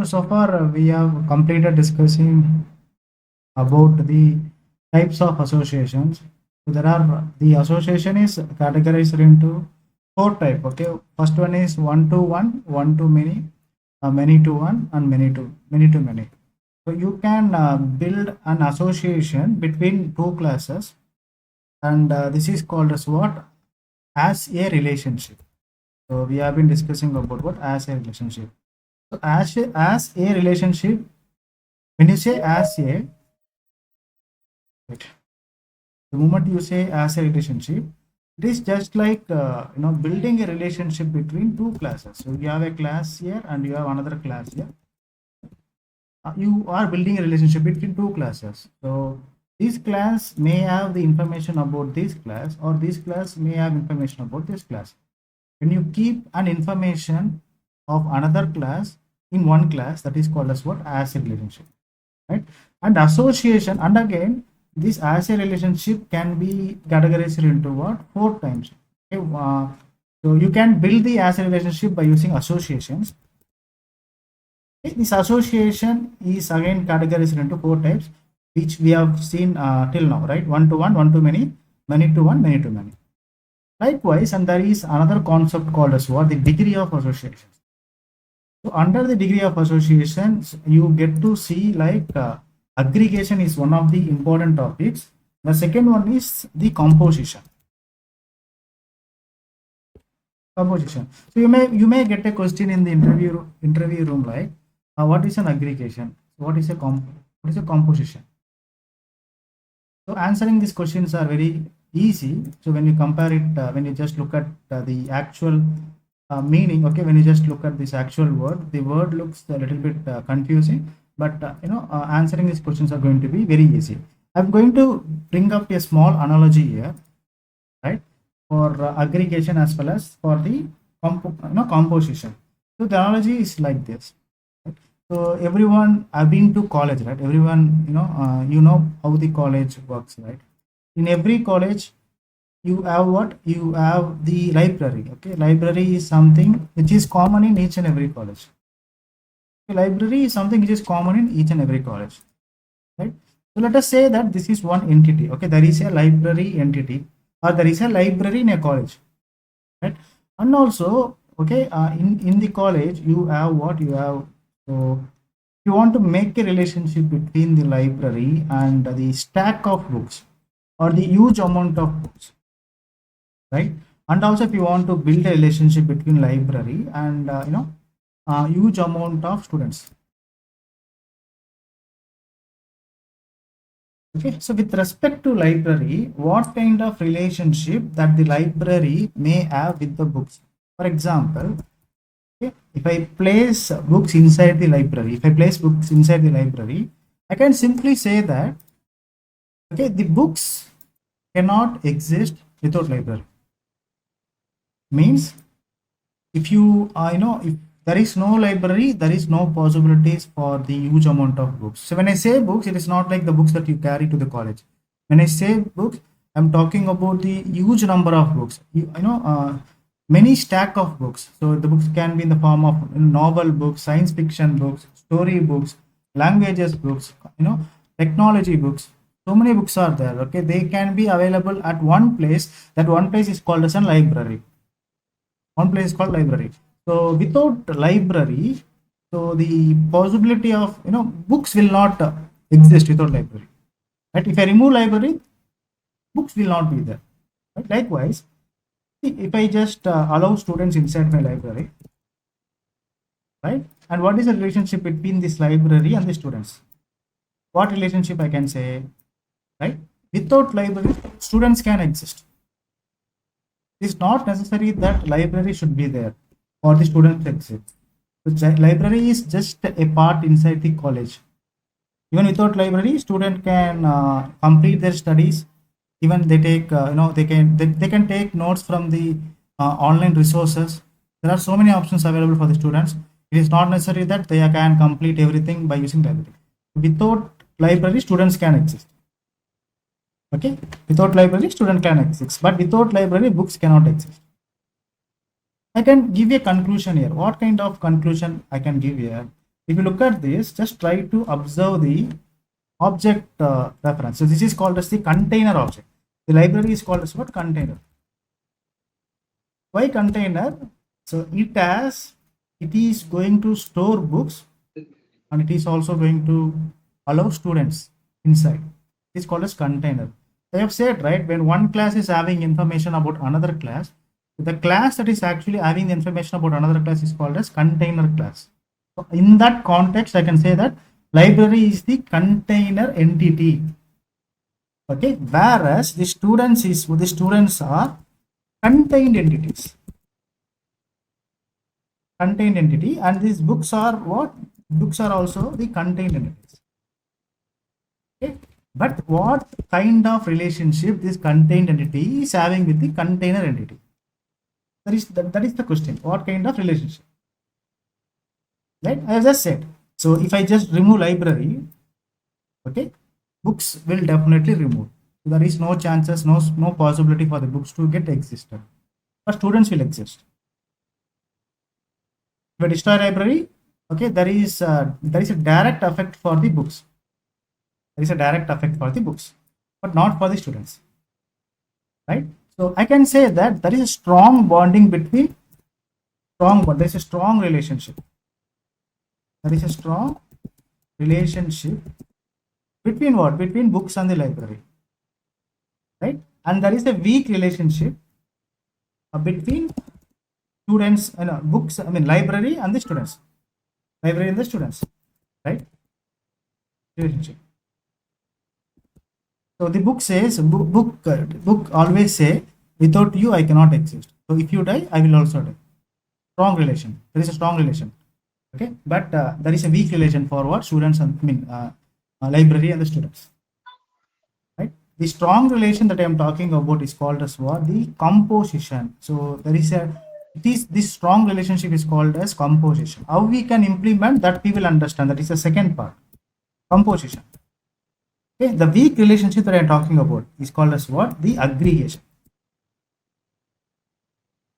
So far we have completed discussing about the types of associations. So there are the association is categorized into four type. Okay, first one is one to one, one to many, many to one, and many to many. So you can build an association between two classes, and this is called as what? As a relationship. So we have been discussing about what as a relationship. So as a relationship, when you say as a, right, the moment you say as a relationship, it is just like building a relationship between two classes. So you have a class here and you have another class here. You are building a relationship between two classes. So this class may have the information about this class, or this class may have information about this class. When you keep an information of another class in one class, that is called as what? As a relationship, right? And association, and again, this as a relationship can be categorized into what? Four times. Okay, so you can build the as a relationship by using associations. Okay, this association is again categorized into four types, which we have seen till now, right? One to many to one, many to many. Likewise, and there is another concept called as what? The degree of association. So under the degree of associations, you get to see like aggregation is one of the important topics. The second one is the composition. Composition. So you may get a question in the interview room like, what is an aggregation? What is a composition? So answering these questions are very easy. So when you compare it, when you just look at the actual meaning, okay, when you just look at this actual word, the word looks a little bit confusing, but answering these questions are going to be very easy. I'm going to bring up a small analogy here, right, for aggregation as well as for the composition. So the analogy is like this. Right? So everyone have been to college, right? Everyone, you know how the college works, right? In every college, you have what? You have the library. Okay, library is something which is common in each and every college. Okay, library is something which is common in each and every college, right? So let us say that this is one entity. Okay, there is a library entity, or there is a library in a college, right? And also, okay, in the college you have what you have. So you want to make a relationship between the library and the stack of books, or the huge amount of books, right? And also if you want to build a relationship between library and huge amount of students. Okay, so with respect to library, what kind of relationship that the library may have with the books? For example, okay, if I place books inside the library, if I place books inside the library, I can simply say that, okay, the books cannot exist without library. Means if you if there is no library, there is no possibilities for the huge amount of books. So when I say books, it is not like the books that you carry to the college. When I say books, I'm talking about the huge number of books. Many stack of books. So the books can be in the form of novel books, science fiction books, story books, languages books, technology books. So many books are there. Okay, they can be available at one place. That one place is called as a library. One place is called library. So without library, so the possibility of books will not exist without library. Right? If I remove library, books will not be there. Right? Likewise, if I just allow students inside my library, right? And what is the relationship between this library and the students? What relationship I can say, right? Without library, students can exist. It's not necessary that library should be there for the students to exist. The library is just a part inside the college. Even without library, student can complete their studies. Even they take, they can take notes from the online resources. There are so many options available for the students. It is not necessary that they can complete everything by using library. Without library, students can exist. Okay, without library, student can exist, but without library, books cannot exist. I can give a conclusion here. What kind of conclusion I can give here? If you look at this, just try to observe the object reference. So this is called as the container object. The library is called as what? Container. Why container? So it is going to store books, and it is also going to allow students inside. It is called as container. I have said, right, when one class is having information about another class, the class that is actually having the information about another class is called as container class. So in that context, I can say that library is the container entity. Okay, whereas the students are contained entities. Contained entity, and these books are what? Books are also the contained entities. Okay, but what kind of relationship this contained entity is having with the container entity? That is the question. What kind of relationship? Right? I have just said. So if I just remove library, okay, books will definitely remove. So there is no chances, no possibility for the books to get existed. But students will exist. If I destroy library, okay, there is a direct effect for the books. There is a direct effect for the books, but not for the students. Right? So I can say that there is a strong bonding between there is a strong relationship. There is a strong relationship between what? Between books and the library. Right? And there is a weak relationship between students and books, library and the students. Library and the students. Right? Relationship. So the book says, book always say, without you I cannot exist. So if you die, I will also die. Strong relation. There is a strong relation. Okay, but there is a weak relation for what? Students and library and the students. Right. The strong relation that I am talking about is called as what? The composition. So there is this strong relationship is called as composition. How we can implement that, we will understand. That is the second part. Composition. Okay, the weak relationship that I am talking about is called as what? The aggregation.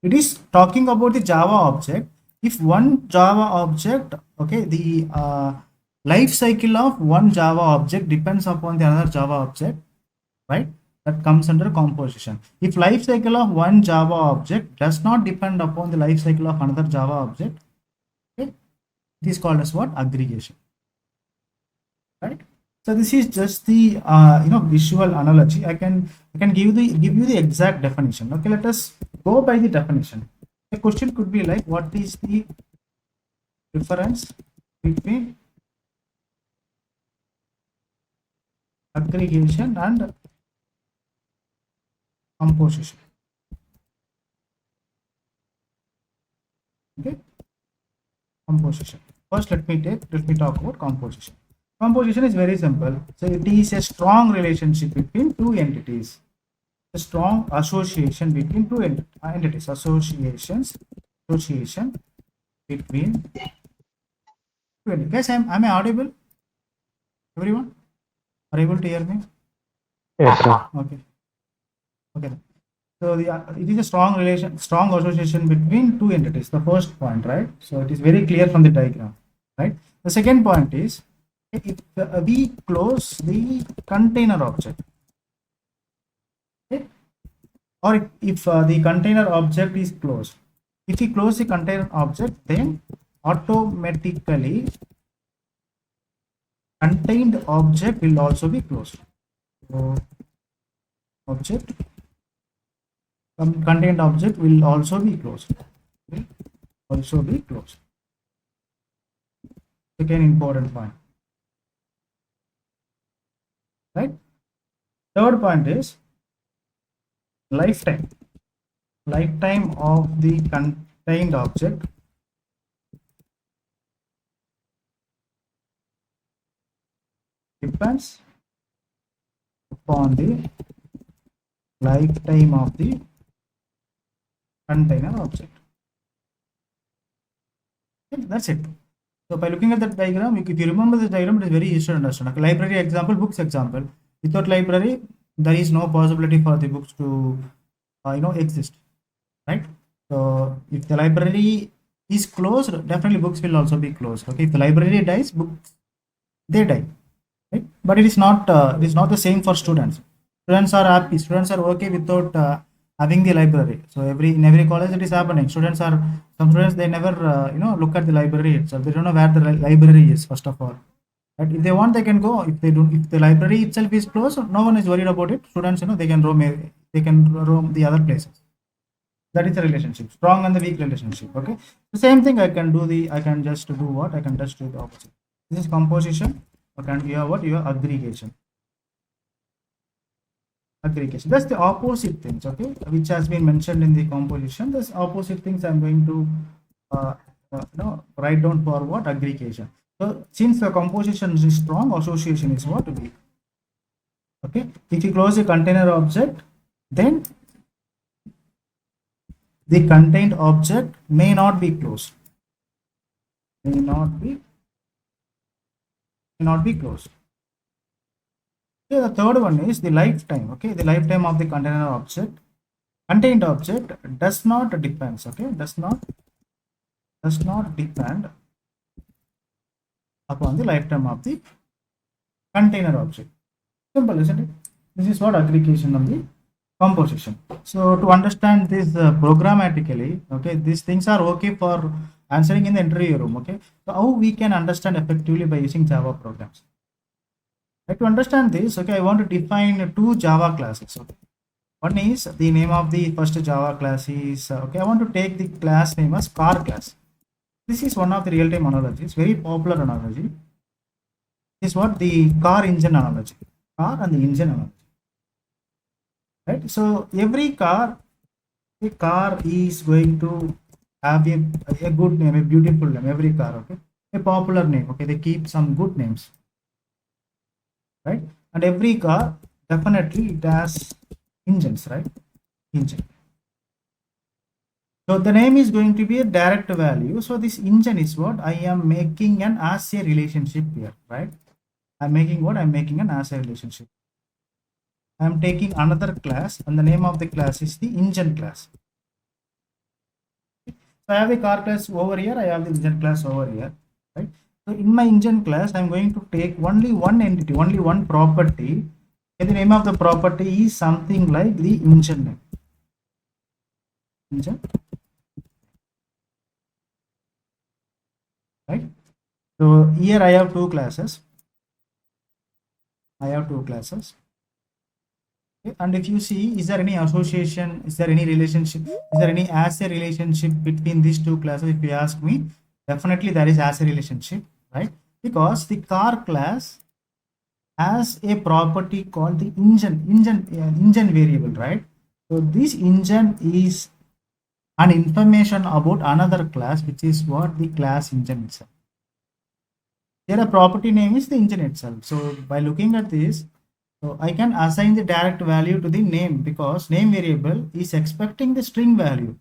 It is talking about the Java object. If one Java object, okay, the life cycle of one Java object depends upon the another Java object, right? That comes under composition. If life cycle of one Java object does not depend upon the life cycle of another Java object, okay, it is called as what? Aggregation, right? So this is just the visual analogy. I can give you the exact definition. Okay, let us go by the definition. The question could be like, what is the difference between aggregation and composition? Okay, composition. First, let me talk about composition. Composition is very simple. So it is a strong relationship between two entities. A strong association between two entities. Association between two entities. Guys, am I audible? Everyone are able to hear me? Yes, sir. Okay. Okay. So it is a strong association between two entities. The first point, right? So it is very clear from the diagram, right? The second point is, if we close the container object, okay, or if the container object is closed, if we close the container object, then automatically contained object will also be closed. So object contained object will also be closed. Will also be closed. Second important point. Right? Third point is lifetime. Lifetime of the contained object depends upon the lifetime of the container object. Okay, that's it. So by looking at that diagram, if you remember the diagram, it is very easy to understand. Okay, library example, books example. Without library, there is no possibility for the books to exist, right? So if the library is closed, definitely books will also be closed. Okay, if the library dies, books they die, right? But it is not the same for students. Students are happy. Students are okay without having the library. So in every college it is happening. Some students they never look at the library itself. They don't know where the library is first of all. Right? If they want, they can go. If they don't, if the library itself is closed, no one is worried about it. Students, they can roam the other places. That is the relationship, strong and the weak relationship. Okay, the same thing I can just do what I can just do the opposite. This is composition. Okay, and you have what, you have aggregation. That's the opposite things, okay, which has been mentioned in the composition. This opposite things I'm going to uh, write down for what, aggregation. So since the composition is strong, association is what, weak. Okay, if you close a container object, then the contained object may not be closed, may not be closed. Okay, the third one is the lifetime. Okay, the lifetime of the container object, contained object does not depends. Okay, does not depend upon the lifetime of the container object. Simple, isn't it? This is what aggregation of the composition. So to understand this programmatically, okay, these things are okay for answering in the interview room. Okay, so how we can understand effectively by using Java programs. Right, to understand this, okay, I want to define two Java classes. Okay, one is the name of the first Java class is okay. I want to take the class name as car class. This is one of the real-time analogies, very popular analogy. This is what the car engine analogy, car and the engine analogy. Right. So every car, a car is going to have a good name, a beautiful name. Every car, okay, a popular name. Okay, they keep some good names. Right, and every car definitely it has engines, right? Engine. So the name is going to be a direct value. So this engine is what I am making an as a relationship here, right? I'm making what, I'm making an as a relationship. I'm taking another class and the name of the class is the engine class. So I have a car class over here, I have the engine class over here, right? So in my engine class, I'm going to take only one entity, only one property. And the name of the property is something like the engine name. Engine. Right? So here I have two classes. I have two classes. Okay. And if you see, is there any association? Is there any relationship? Is there any as a relationship between these two classes? If you ask me, definitely there is as a relationship, right? Because the car class has a property called the engine variable, right? So this engine is an information about another class, which is what the class engine itself. Here a property name is the engine itself. So by looking at this, so I can assign the direct value to the name because name variable is expecting the string value.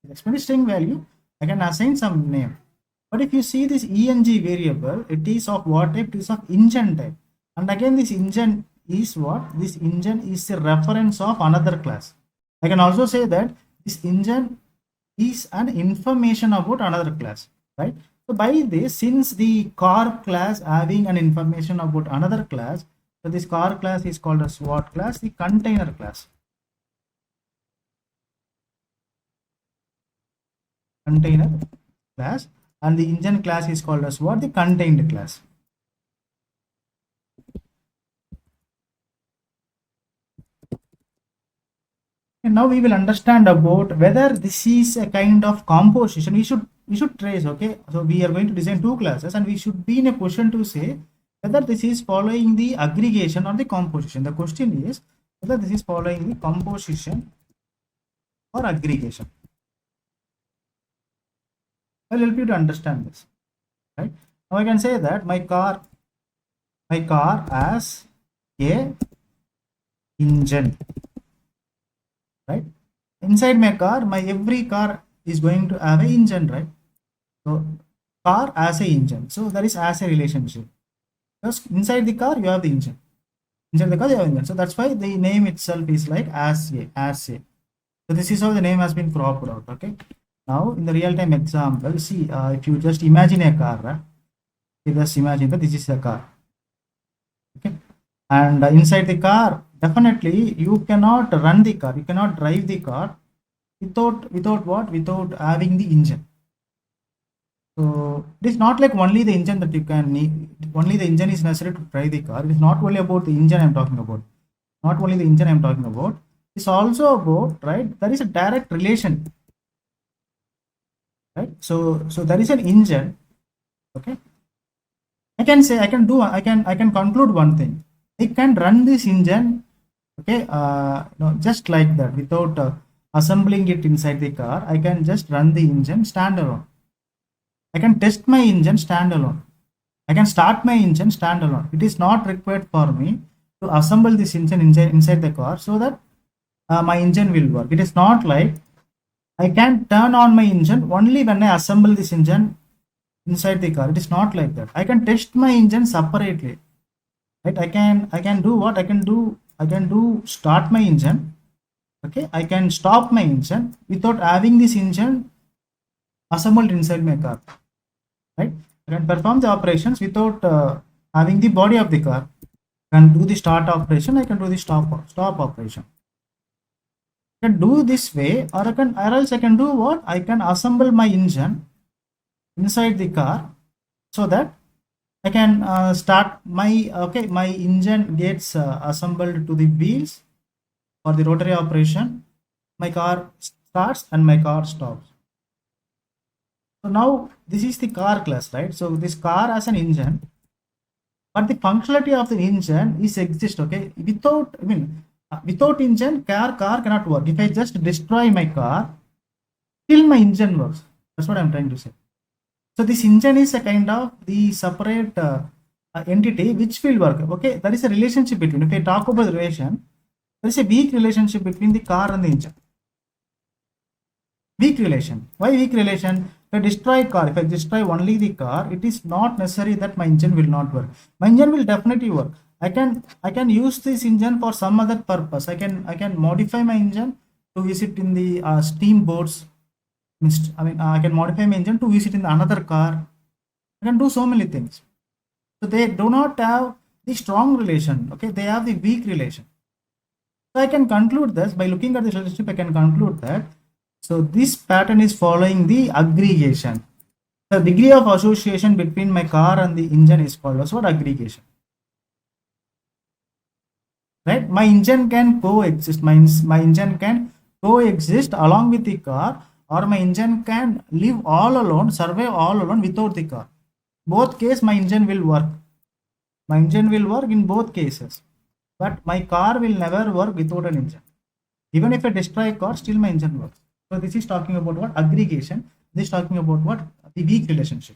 Expecting string value, I can assign some name. But if you see this eng variable, it is of what type? It is of engine type. And again, this engine is what? This engine is a reference of another class. I can also say that this engine is an information about another class, right? So by this, since the car class having an information about another class, so this car class is called as what class? The container class. Container class, and the engine class is called as what? The contained class. And now we will understand about whether this is a kind of composition. We should trace. Okay, so we are going to design two classes, and we should be in a position to say whether this is following the aggregation or the composition. The question is whether this is following the composition or aggregation. I'll help you to understand this. Right now, I can say that my car has a engine. Right, inside my car, my every car is going to have a engine, right? So car as a engine, so there is as a relationship. Just inside the car you have the engine, inside the car you have engine, so that's why the name itself is like as a. So this is how the name has been cropped out. Okay. Now in the real-time example, see, if you just imagine a car, you just imagine that this is a car. Okay. And inside the car, definitely you cannot run the car, you cannot drive the car without what? Without having the engine. So it is not like only the engine that you can need, only the engine is necessary to drive the car. It is not only about the engine I'm talking about. Not only the engine I'm talking about. It's also about, right? There is a direct relation, right? So there is an engine. Okay. I can conclude one thing. I can run this engine, okay, just like that without assembling it inside the car. I can just run the engine standalone. I can test my engine standalone. I can start my engine standalone. It is not required for me to assemble this engine inside the car so that my engine will work. It is not like I can turn on my engine only when I assemble this engine inside the car. It is not like that. I can test my engine separately. Right? I can do what? I can do start my engine. Okay, I can stop my engine without having this engine assembled inside my car. Right? I can perform the operations without having the body of the car. I can do the start operation. I can do the stop operation. I can do this way, or else I can do what? I can assemble my engine inside the car so that I can start my my engine gets assembled to the wheels for the rotary operation. My car starts and my car stops. So now this is the car class, right? So this car has an engine, but the functionality of the engine is exist. Okay, without engine, car cannot work. If I just destroy my car, still my engine works. That's what I'm trying to say. So this engine is a kind of the separate entity which will work. Okay, there is a relationship between. If I talk about the relation, there is a weak relationship between the car and the engine. Weak relation. Why weak relation? If I destroy car, if I destroy only the car, it is not necessary that my engine will not work. My engine will definitely work. I can use this engine for some other purpose. I can modify my engine to use it in the steam boats. I can modify my engine to use it in another car. I can do so many things. So they do not have the strong relation. Okay, they have the weak relation. So I can conclude this by looking at this relationship. I can conclude that. So this pattern is following the aggregation. The degree of association between my car and the engine is called as what? Aggregation. Right? My engine can coexist. My engine can coexist along with the car, or my engine can live all alone, survive all alone without the car. Both case my engine will work. My engine will work in both cases, but my car will never work without an engine. Even if I destroy a car, still my engine works. So this is talking about what? Aggregation. This is talking about what? The weak relationship.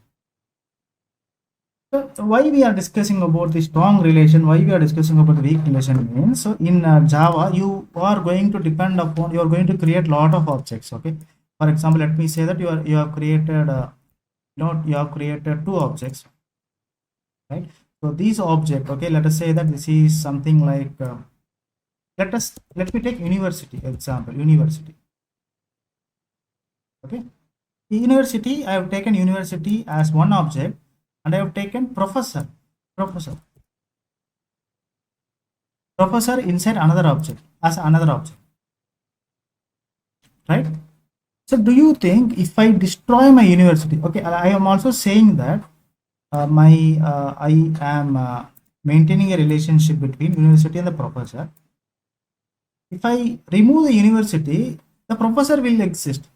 So why we are discussing about the strong relation, why we are discussing about the weak relation means, so in Java, you are going to depend upon, you are going to create lot of objects. Okay. For example, let me say that you have created, you have created two objects, right? So these object, okay, let us say that this is something like, let me take university example, university. Okay. University, I have taken university as one object, and I have taken professor inside another object as another object, right? So do you think if I destroy my university, okay, I am also saying that I am maintaining a relationship between university and the professor. If I remove the university, the professor will exist.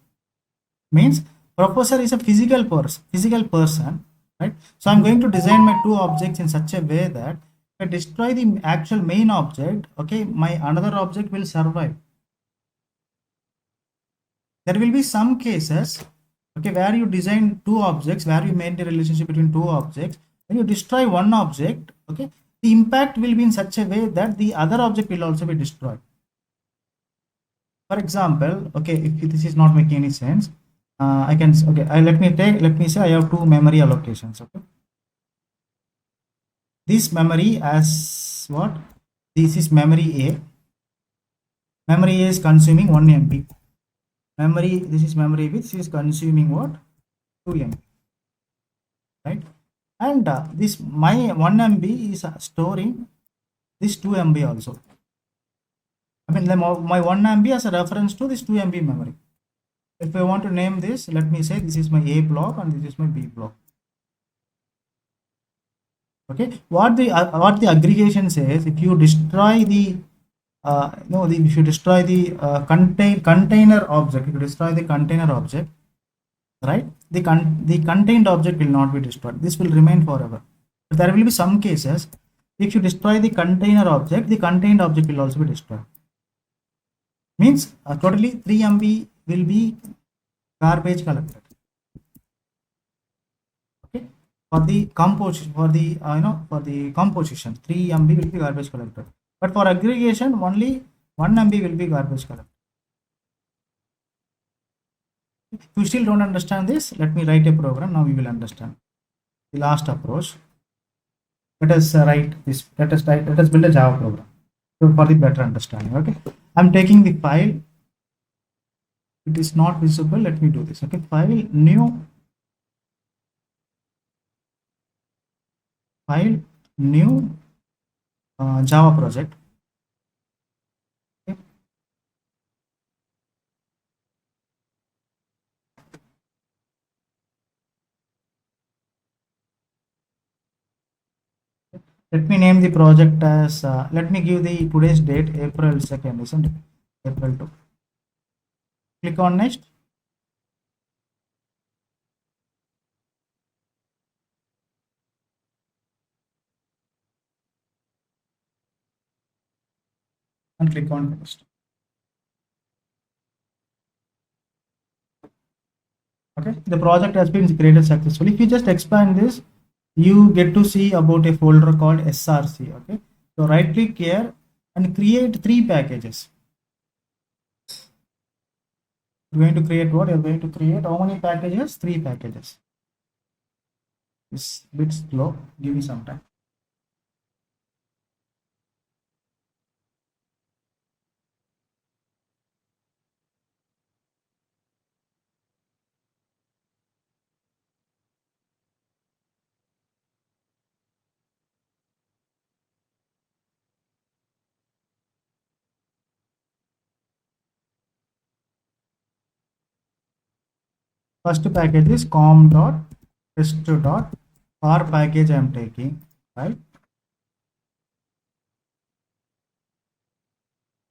Means professor is a physical person, right? So I'm going to design my two objects in such a way that if I destroy the actual main object, okay, my another object will survive. There will be some cases, okay, where you design two objects, where you maintain a relationship between two objects. When you destroy one object, okay, the impact will be in such a way that the other object will also be destroyed. For example, okay, if this is not making any sense, I can, okay, let me say I have two memory allocations. Okay, this memory as what? This is memory A. Memory A is consuming 1 MB. memory, this is memory which is consuming what, 2 MB, right? And this my 1 MB is storing this 2 MB also. I mean, my 1 MB as a reference to this 2 MB memory. If I want to name this, let me say this is my A block and this is my B block. Okay, what the aggregation says, if you destroy the if you destroy the container object, if you destroy the container object, right, the contained object will not be destroyed. This will remain forever. But there will be some cases, if you destroy the container object, the contained object will also be destroyed. Means totally 3 MB will be garbage collected. Okay, for the composition, for the for the composition, 3 MB will be garbage collected. But for aggregation, only 1 MB will be garbage collected. If you still don't understand this, let me write a program. Now you will understand the last approach. Let us write this. Let us build a Java program. So for the better understanding. Okay, I'm taking the file. It is not visible. Let me do this. Okay, file new Java project. Okay. Let me name the project as let me give the today's date, April 2nd, isn't it? April 2. Click on next. And click on next. Okay, the project has been created successfully. If you just expand this, you get to see about a folder called src. Okay, so right click here and create 3 packages. You're going to create what? You're going to create how many packages? 3 packages. It's a bit slow, give me some time. First package is com.test.r package I am taking, right?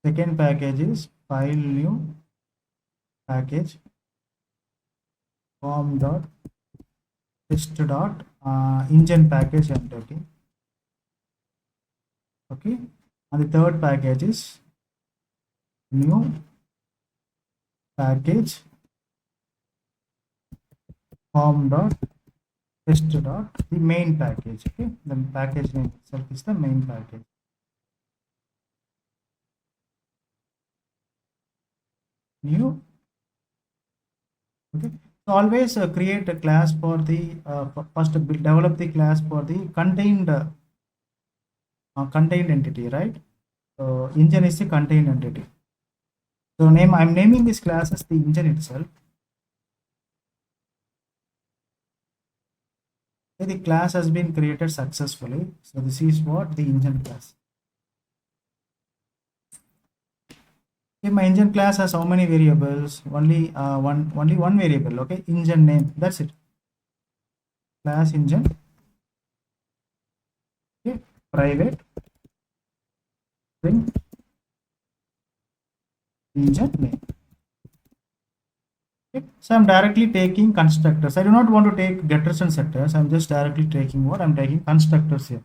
Second package is file new package com.test.engine package I am taking. Okay, and the third package is new package com.test. The main package. Okay, the package name itself is the main package. New. Okay, so always create a class for the first develop the class for the contained entity, right? So engine is the contained entity. So I'm naming this class as the engine itself. Okay, the class has been created successfully. So this is what the engine class. Okay, my engine class has how many variables? Only one variable. Okay, engine name. That's it. Class engine. Okay, private string engine name. Okay, so I'm directly taking constructors. I do not want to take getters and setters. I'm just directly taking what? I'm taking constructors here.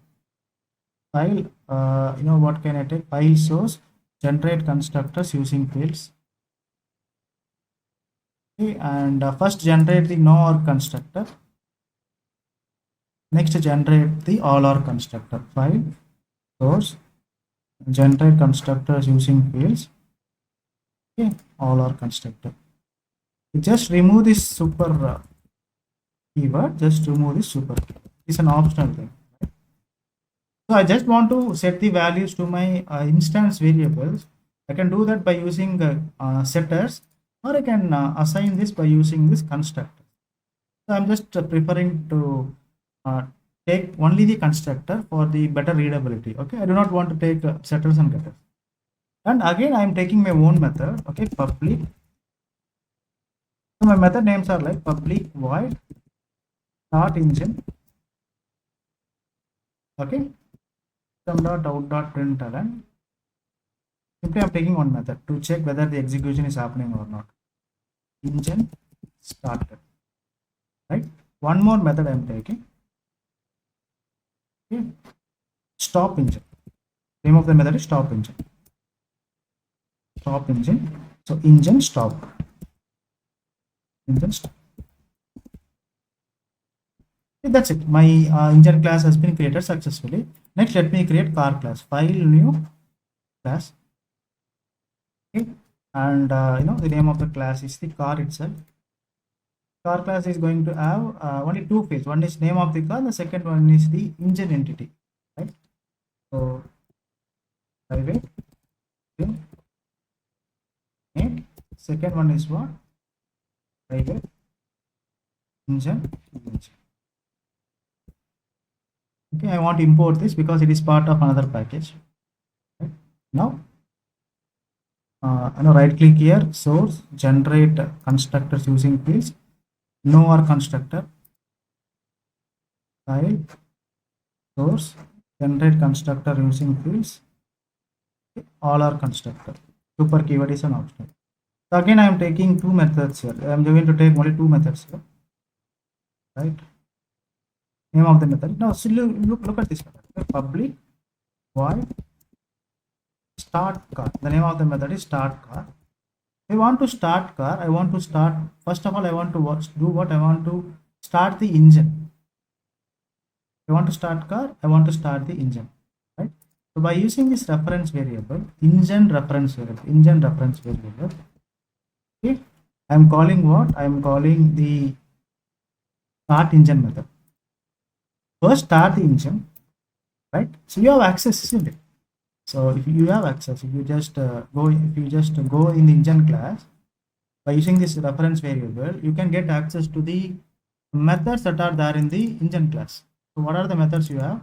File. What can I take? File source. Generate constructors using fields. Okay, and first generate the no or constructor. Next generate the all or constructor. File source generate constructors using fields. Okay, all or constructor. Just remove this super keyword. Just remove this super keyword. It's an optional thing. Right? So I just want to set the values to my instance variables. I can do that by using setters, or I can assign this by using this constructor. So I'm just preferring to uh, take only the constructor for the better readability. Okay, I do not want to take setters and getters. And again, I am taking my own method. Okay, public. So my method names are like public void start engine. Okay, system.out.println. Simply I'm taking one method to check whether the execution is happening or not. Engine started. Right. One more method I'm taking. Okay. Stop engine. Name of the method is stop engine. Stop engine. So engine stop. Engine stop. Okay, that's it. My engine class has been created successfully. Next, let me create car class. File new class. Okay. And the name of the class is the car itself. Car class is going to have only two fields. One is name of the car. The second one is the engine entity. Right. So private name. Second one is what? Private engine. Okay, I want to import this because it is part of another package. Right. Now, right click here, source, generate constructors using fields, no or constructor, file, source, generate constructor using fields, okay, all are constructor. Super keyword is an optional. So again, I am taking two methods here. I am going to take only two methods here. Right. Name of the method. Now, so look at this method. Public void start car. The name of the method is start car. I want to start car. I want to start. First of all, I want to do what I want to start the engine. I want to start car. I want to start the engine. Right. So by using this reference variable, engine reference variable. Okay. I am calling what? I am calling the start engine method. First, start the engine. Right. So you have access, isn't it? So if you have access, if you just go in the engine class by using this reference variable, you can get access to the methods that are there in the engine class. So what are the methods you have?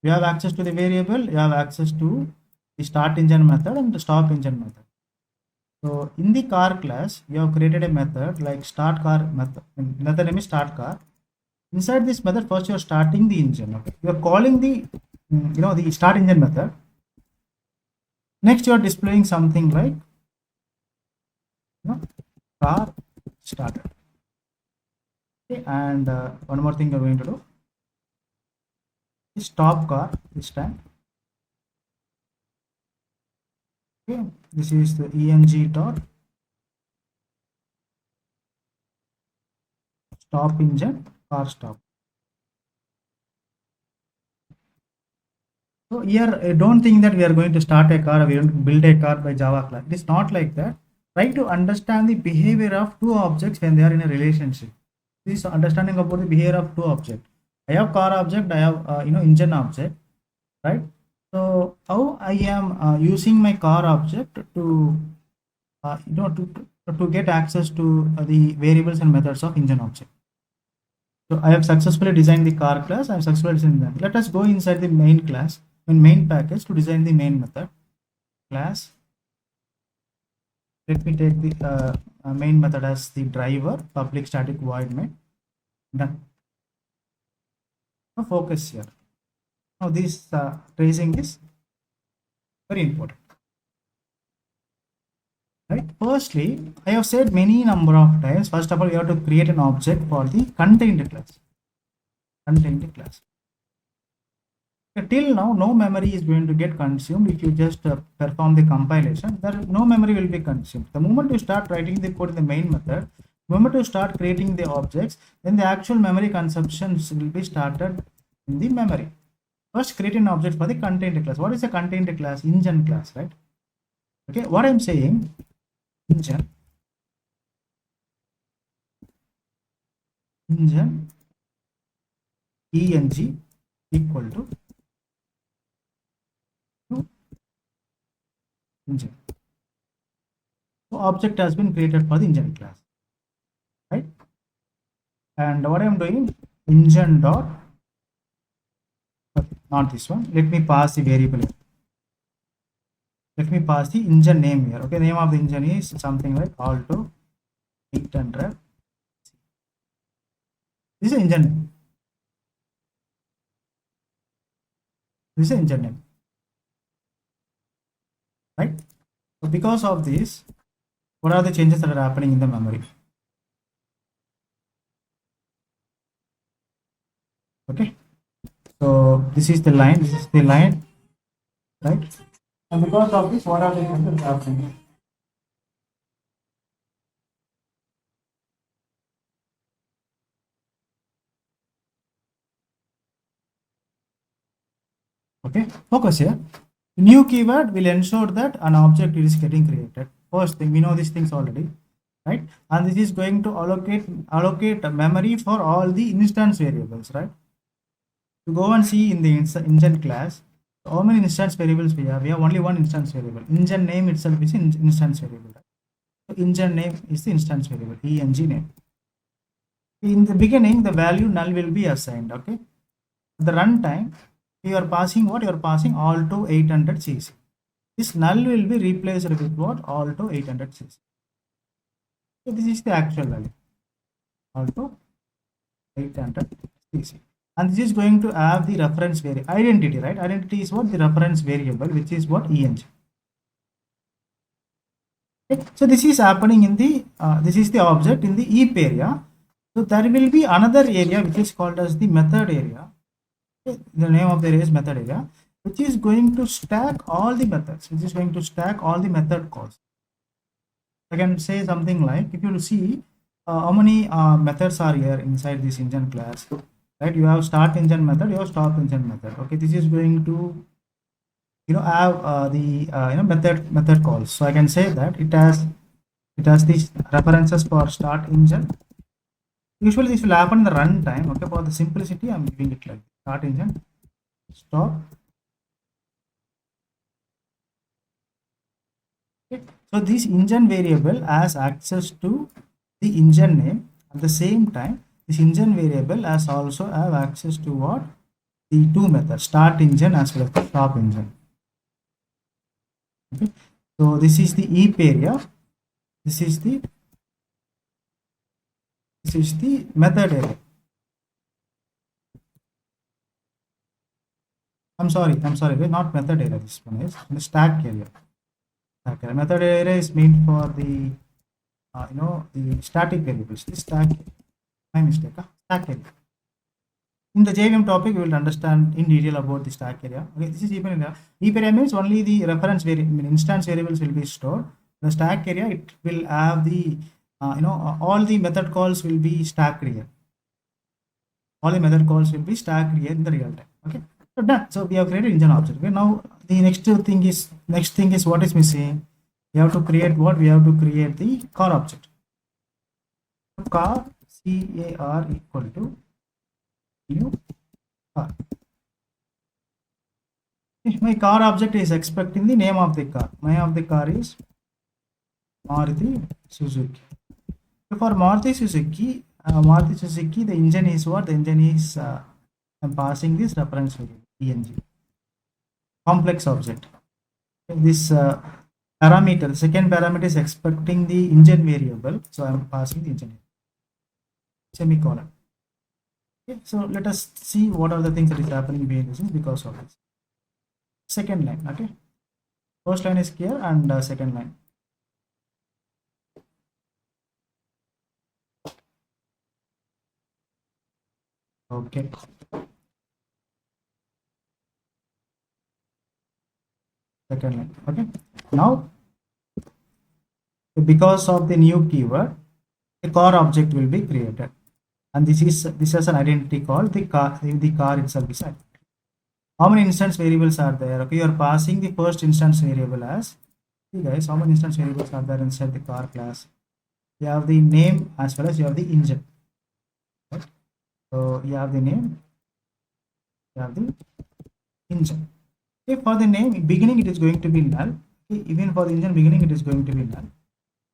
You have access to the variable, you have access to the start engine method and the stop engine method. So in the car class, you have created a method like start car method. Method name is start car. Inside this method, first you are starting the engine. Okay, you are calling the the start engine method. Next, you are displaying something like car started. Okay, and one more thing you're going to do is stop car this time. Okay, this is the eng dot stop engine car stop. So here, don't think that we are going to start a car or we are going to build a car by Java class. It is not like that. Try to understand the behavior of two objects when they are in a relationship. This is understanding about the behavior of two objects. I have car object, I have engine object, right? So how I am using my car object to to get access to the variables and methods of engine object. So I have successfully designed the car class. I have successfully designed them. Let us go inside the main class and main package to design the main method class. Let me take the main method as the driver, public static void main. Done. Now focus here. Now this tracing is very important. Right. Firstly, I have said many number of times. First of all, you have to create an object for the contained class. Contained class. Till now, no memory is going to get consumed if you just perform the compilation. There, no memory will be consumed. The moment you start writing the code in the main method, the moment you start creating the objects, then the actual memory consumption will be started in the memory. First, create an object for the contained class. What is a contained class? Engine class, right? Okay, what I'm saying, engine eng equal to engine. So object has been created for the engine class, right? And what I'm doing, engine dot, not this one. Let me pass the variable. Let me pass the engine name here. Okay, name of the engine is something like Alto 800. This is engine name. This is engine name, right? So because of this, what are the changes that are happening in the memory? Okay, so this is the line. This is the line, right? And because of this, what are the changes happening? Okay, focus here. New keyword will ensure that an object is getting created. First thing, we know these things already, right? And this is going to allocate memory for all the instance variables, right? To go and see in the engine class, how many instance variables we have? We have only one instance variable. Engine name itself is an instance variable. Right? So engine name is the instance variable, eng name. In the beginning, the value null will be assigned. Okay, at the runtime, you are passing what? You are passing Alto 800 cc. This null will be replaced with what? Alto 800 cc. So this is the actual value, Alto 800 cc. And this is going to have the reference variable identity, right? Identity is what? The reference variable, which is what? Eng. Okay. So this is happening in the this is the object in the heap area. So there will be another area which is called as the method area. Okay. The name of the area is method area, which is going to stack all the methods, which is going to stack all the method calls. I can say something like, if you see how many methods are here inside this engine class, right? You have start engine method, you have stop engine method. Okay, this is going to have the method calls. So I can say that it has these references for start engine. Usually this will happen in the runtime. Okay, for the simplicity, I'm giving it like start engine, stop. Okay. So this engine variable has access to the engine name. At the same time, this engine variable has also have access to what? The two methods, start engine as well as the stop engine. Okay. So this is the heap area. This is the method area. I'm sorry, not method area. This one is the stack area. Stack area. Method area is meant for the the static variables. The stack. My mistake. Stack area. In the JVM topic, we will understand in detail about the stack area. Okay, this is even area. Heap area means only the reference variable, instance variables will be stored. The stack area, it will have the all the method calls will be stacked here. All the method calls will be stacked here in the real time. Okay, so done. So we have created engine object. Okay, now the next thing is what is missing. We have to create what? We have to create the car object. Car, car equal to new car. My car object is expecting the name of the car. Name of the car is Maruti Suzuki. So for Maruti Suzuki, the engine is what? The engine is I'm passing this reference variable eng, complex object. This parameter, the second parameter is expecting the engine variable, so I'm passing the engine semicolon. Okay, so let us see what are the things that is happening behind this because of this. Second line. Okay, first line is clear, and second line. Okay. Second line. Okay. Now, because of the new keyword, the car object will be created, and this is an identity called the car. The car itself is identity. How many instance variables are there? Okay, you are passing the first instance variable as. See guys, how many instance variables are there inside the car class? You have the name as well as you have the engine. Right? So you have the name, you have the engine. Okay, for the name beginning it is going to be null. Okay, even for the engine beginning it is going to be null.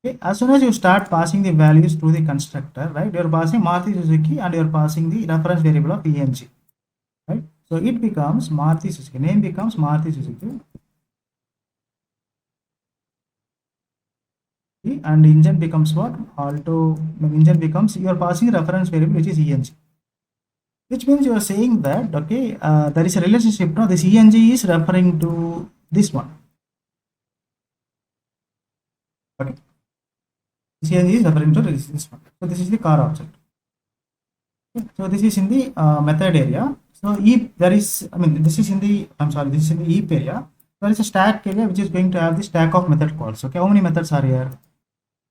Okay, as soon as you start passing the values to the constructor, right, you're passing Maruti Suzuki and you're passing the reference variable of ENG, right? So it becomes Maruti Suzuki, name becomes Maruti Suzuki, and engine becomes what? Alto, no, engine becomes, you're passing reference variable which is ENG, which means you are saying that, okay, there is a relationship, no, this ENG is referring to this one, okay, this ENG is referring to this one. So this is the car object. So this is in the method area. So heap there is, I mean, this is in the, I'm sorry, this is in the heap area. There is a stack area which is going to have the stack of method calls. Okay, how many methods are here?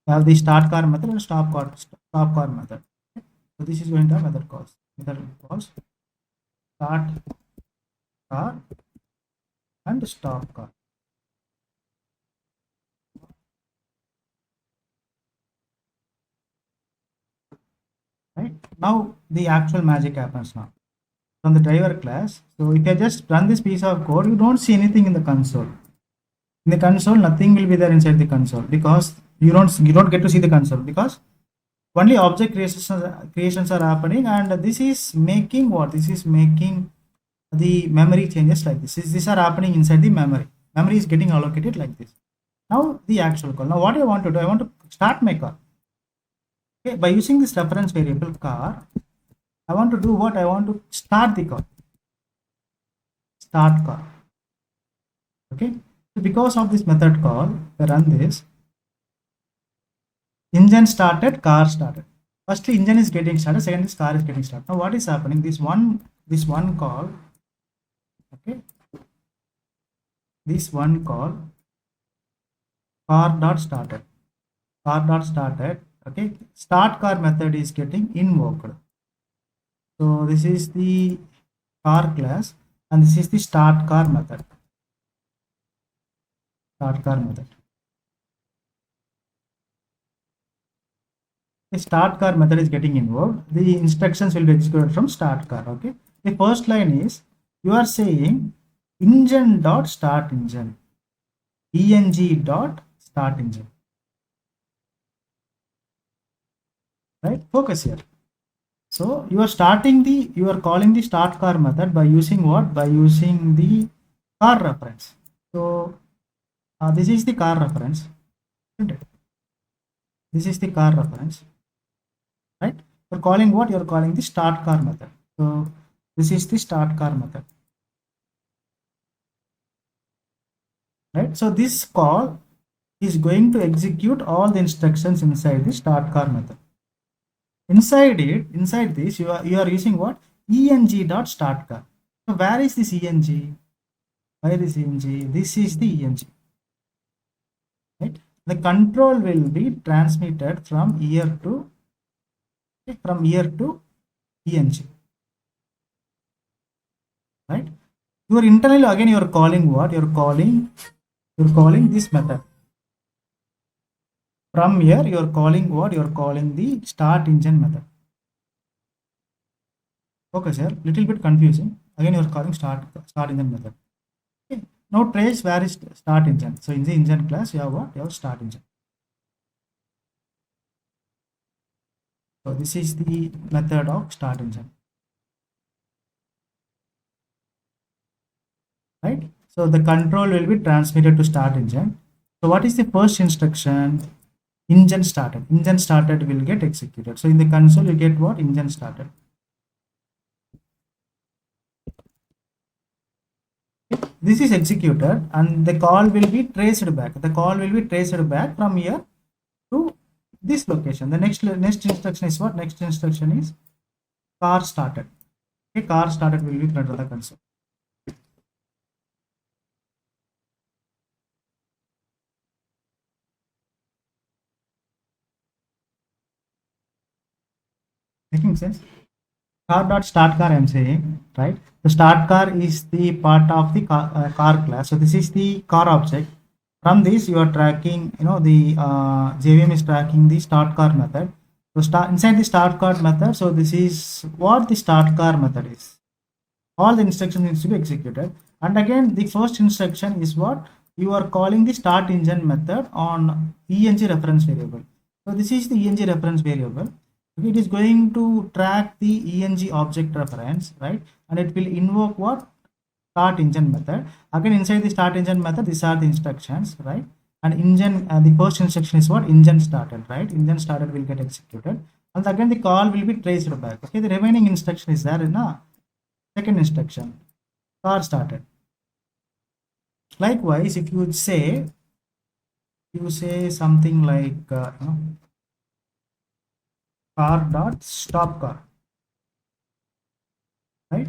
We have the start car method and stop car method. So this is going to have method calls. Method calls start car and stop car. Right now, the actual magic happens now from the driver class. So if I just run this piece of code, you don't see anything in the console. In the console, nothing will be there inside the console because you don't get to see the console because only object creations are happening, and this is making what? This is making the memory changes like this. These are happening inside the memory. Memory is getting allocated like this. Now the actual call. Now what I want to do, I want to start my car. Okay, by using this reference variable car, I want to do what? I want to start the car. Start car. Okay. So because of this method call, I run this. Engine started, car started. First engine is getting started, second is car is getting started. Now what is happening? This one call, okay, this one call, car dot started, okay, start car method is getting invoked. So this is the car class and this is the start car method. Start car method. The start car method is getting invoked. The instructions will be executed from start car. Okay. The first line is you are saying engine dot start engine, eng dot start engine. Right? Focus here. So you are calling the start car method by using what? By using the car reference. So this is the car reference. This is the car reference. Right? You're calling what? You're calling the start car method. So this is the start car method. Right? So this call is going to execute all the instructions inside the start car method. Inside this, you are using what? Eng dot start car. So where is this eng? Where is eng? This is the eng. Right? The control will be transmitted from here to eng. Right? You are internally again you are calling what? You're calling this method. From here you are calling what? You are calling the start engine method. Focus here, little bit confusing. Again you are calling start engine method. Okay. Now trace where is start engine. So in the engine class you have what? You have start engine. So this is the method of start engine. Right? So the control will be transmitted to start engine. So what is the first instruction? Engine started. Engine started will get executed. So in the console you get what? Engine started. This is executed and the call will be traced back. The call will be traced back from here to this location. The next instruction is what? Next instruction is car started. Okay, car started will be printed on the console. Making sense? Car dot start car I'm saying, right? The start car is the part of the car class. So this is the car object. From this you are tracking, the JVM is tracking the start car method. So inside the start car method, so this is what the start car method is. All the instructions needs to be executed. And again, the first instruction is what? you are calling the start engine method on eng reference variable. So this is the eng reference variable. It is going to track the eng object reference, right? And it will invoke what? Start engine method. Again, inside the start engine method, these are the instructions, right? And engine, the first instruction is what? Engine started, right? Engine started will get executed, and again the call will be traced back. Okay, the remaining instruction is there in a second instruction, car started. Likewise, if you say something like car dot stop car, right?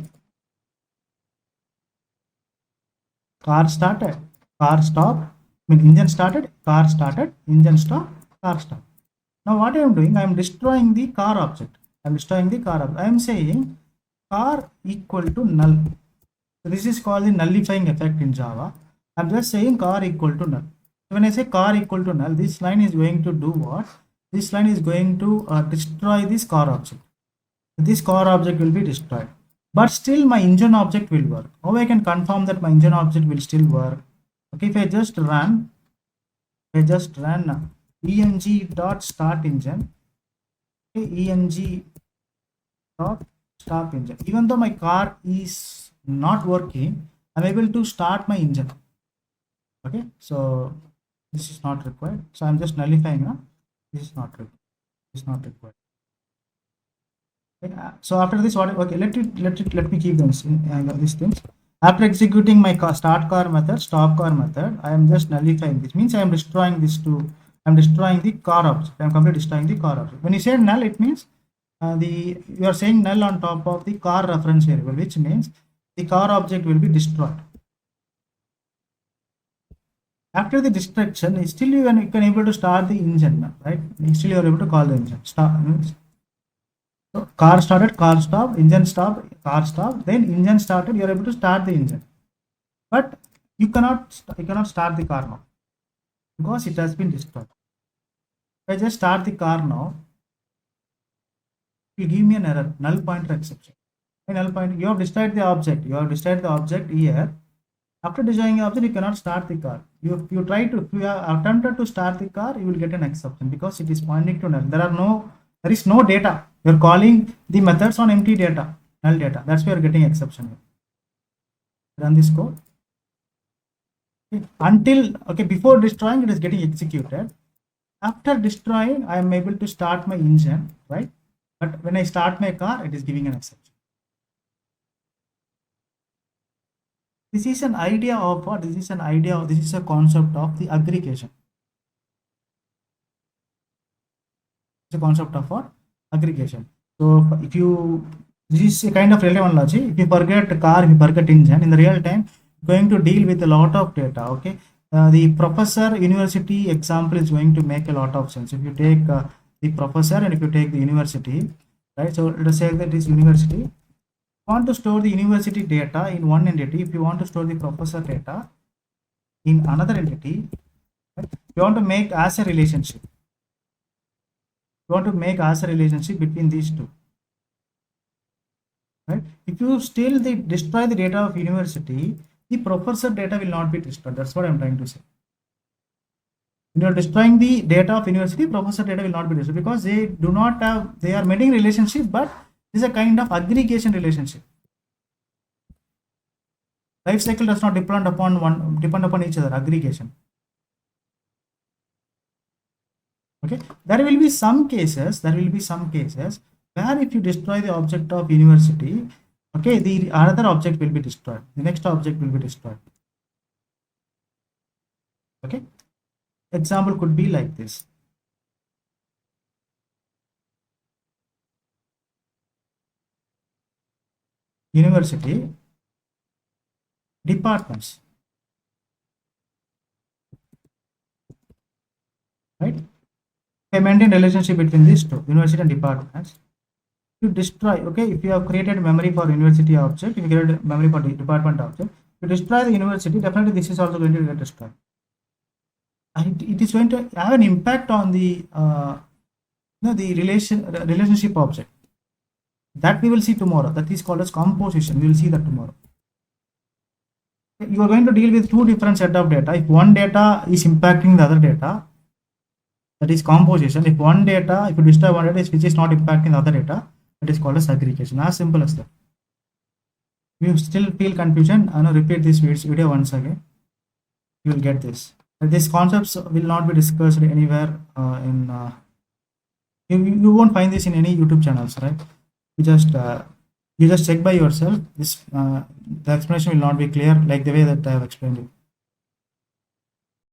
Car started, car stop. I mean, engine started, car started, engine stop, car stop. Now what I am doing, I am destroying the car object. I am destroying the car object. I am saying car equal to null. So this is called the nullifying effect in Java. I am just saying car equal to null. So when I say car equal to null, this line is going to do what? This line is going to destroy this car object. This car object will be destroyed. But still my engine object will work. How I can confirm that my engine object will still work? Okay, if I just run eng dot start engine, okay, eng dot start engine. Even though my car is not working, I'm able to start my engine. Okay, so this is not required. So I'm just nullifying. This is not required. This is not required. Okay, so after this, what? Okay, let me keep these things. After executing my start car method, stop car method, I am just nullifying. This means I am destroying this to. I'm destroying the car object. I'm completely destroying the car object. When you say null, it means you are saying null on top of the car reference variable, which means the car object will be destroyed. After the destruction, still you can able to start the engine, right? Still you are able to call the engine. Start. So car started, car stopped, engine stopped, car stopped. Then engine started. You are able to start the engine, but you cannot start the car now because it has been destroyed. If I just start the car now, it will give me an error, null pointer exception. Null pointer, you have destroyed the object. You have destroyed the object here. After destroying the object, you cannot start the car. If you have attempted to start the car, you will get an exception because it is pointing to null. There is no data. You are calling the methods on empty data, null data. That's why you are getting exception. Run this code. Okay, before destroying, it is getting executed. After destroying, I am able to start my engine, right? But when I start my car, it is giving an exception. This is an idea of what? This is a concept of the aggregation. It's a concept of what? Aggregation. So if this is a kind of relevant logic. If you forget car, if you forget engine, in the real time, going to deal with a lot of data. Okay, the professor university example is going to make a lot of sense. If you take the professor and if you take the university, right? So let us say that this university. You want to store the university data in one entity. If you want to store the professor data in another entity, right? You want to make as a relationship. You want to make as a relationship between these two, right? If you still destroy the data of university, the professor data will not be destroyed. That's what I'm trying to say. When you are destroying the data of university, professor data will not be destroyed because they are maintaining relationship, but this is a kind of aggregation relationship. Life cycle does not depend upon each other. Aggregation. Okay, there will be some cases where if you destroy the object of university, okay, the another object will be destroyed. The next object will be destroyed. Okay, example could be like this. University departments, right? I maintain relationship between these two, university and departments. You destroy, okay, if you have created memory for university object, if you created memory for the department object, you destroy the university, definitely this is also going to get destroyed. And it is going to have an impact on the the relationship object. That we will see tomorrow. That is called as composition. We will see that tomorrow. You are going to deal with two different set of data. If one data is impacting the other data, that is composition. If one data, if you disturb one data which is not impacting the other data, that is called as aggregation. As simple as that. If you still feel confusion, I know repeat this video once again. You will get this. These concepts will not be discussed anywhere you won't find this in any YouTube channels, right? You just check by yourself. This the explanation will not be clear like the way that I have explained it.